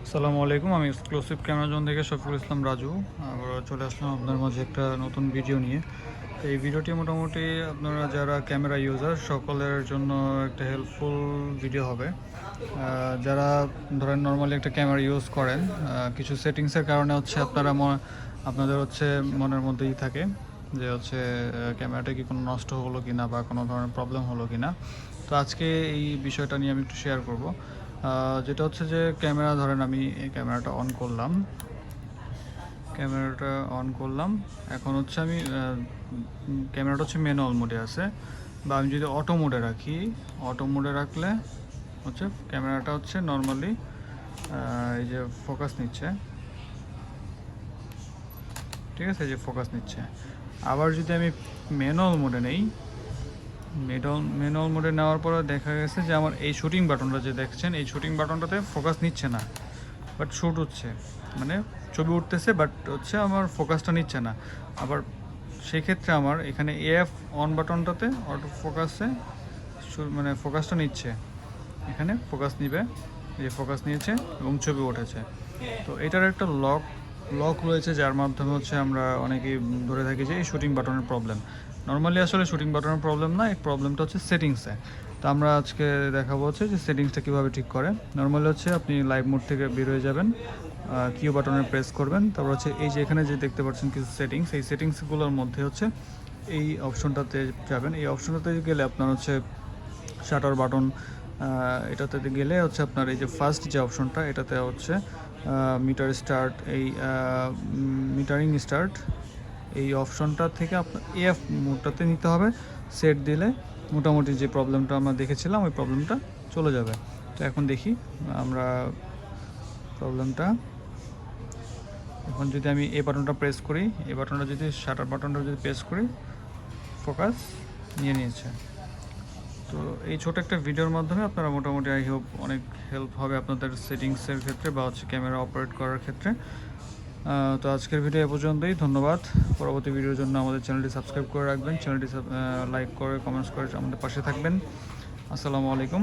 আসসালামু আলাইকুম। আমি এক্সক্লুসিভ ক্যামেরা জোন থেকে শফিকুল ইসলাম রাজু আবার চলে আসলাম আপনার মাঝে একটা নতুন ভিডিও নিয়ে। তো এই ভিডিওটি মোটামুটি আপনারা যারা ক্যামেরা ইউজার সকলের জন্য একটা হেল্পফুল ভিডিও হবে। যারা ধরেন নর্মালি একটা ক্যামেরা ইউজ করেন, কিছু সেটিংসের কারণে হচ্ছে আপনাদের হচ্ছে মনের মধ্যেই থাকে যে হচ্ছে ক্যামেরাটা কি কোনো নষ্ট হলো কি না বা কোনো ধরনের প্রবলেম হলো কি না। তো আজকে এই বিষয়টা নিয়ে আমি একটু শেয়ার করব। যেটা হচ্ছে যে ক্যামেরা ধরেন আমি এই ক্যামেরাটা অন করলাম। এখন হচ্ছে আমি ক্যামেরাটা হচ্ছে ম্যানুয়াল মোডে আছে, বা আমি যদি অটো মোডে রাখি, অটো মোডে রাখলে হচ্ছে ক্যামেরাটা হচ্ছে নর্মালি এই যে ফোকাস নিচ্ছে, ঠিক আছে, এই যে ফোকাস নিচ্ছে। আবার যদি আমি ম্যানুয়াল মোডে নেই, ম্যানুয়াল মোডে নেওয়ার পরে দেখা গেছে যে আমার এই শুটিং বাটনটা যে দেখছেন, এই শুটিং বাটনটাতে ফোকাস নিচ্ছে না, বাট শ্যুট হচ্ছে, মানে ছবি উঠতেছে, বাট হচ্ছে আমার ফোকাসটা নিচ্ছে না। আবার সেই ক্ষেত্রে আমার এখানে এফ অন বাটনটাতে অটো ফোকাসে মানে ফোকাসটা নিচ্ছে, এখানে ফোকাস নিবে, এই ফোকাস নিয়েছে এবং ছবি উঠেছে। তো এটার একটা লক রয়েছে, যার মাধ্যমে হচ্ছে আমরা অনেকেই ধরে থাকি যে এই শুটিং বাটনের প্রবলেম। নর্মালি আসলে শুটিং বাটনের প্রবলেম না, এই প্রবলেমটা হচ্ছে সেটিংসে। তো আমরা আজকে দেখাবো হচ্ছে যে সেটিংসটা কীভাবে ঠিক করে। নর্মালি হচ্ছে আপনি লাইভ মোড থেকে বের হয়ে যাবেন, কিউ বাটনে প্রেস করবেন, তারপর হচ্ছে এই যে এখানে যে দেখতে পাচ্ছেন কিছু সেটিংস, এই সেটিংসগুলোর মধ্যে হচ্ছে এই অপশনটাতে যাবেন। এই অপশনটাতে গেলে আপনার হচ্ছে শাটার বাটন, এটাতে গেলে হচ্ছে আপনার এই যে ফার্স্ট যে অপশনটা, এটাতে হচ্ছে মিটার স্টার্ট, এই মিটারিং স্টার্ট, এই অপশনটা থেকে আপনার এফ মোডটাতে নিতে হবে। সেট দিলে মোটামুটি যে প্রবলেমটা আমরা দেখেছিলাম ওই প্রবলেমটা চলে যাবে। তো এখন দেখি আমরা প্রবলেমটা, এখন যদি আমি এই বাটনটা প্রেস করি, এই বাটনটা যদি শাটার বাটনটা যদি প্রেস করি, ফোকাস নিয়ে নিয়েছে। তো এই ছোট একটা ভিডিওর মাধ্যমে আপনারা মোটামুটি আই হোপ অনেক হেল্প হবে আপনাদের সেটিংসের ক্ষেত্রে বা হচ্ছে ক্যামেরা অপারেট করার ক্ষেত্রে। তো আজকের ভিডিও এ পর্যন্তই, ধন্যবাদ। পরবর্তী ভিডিওর জন্য আমাদের চ্যানেলটি সাবস্ক্রাইব করে রাখবেন, চ্যানেলটি লাইক করে কমেন্টস করে আমাদের পাশে থাকবেন। আসসালামু আলাইকুম।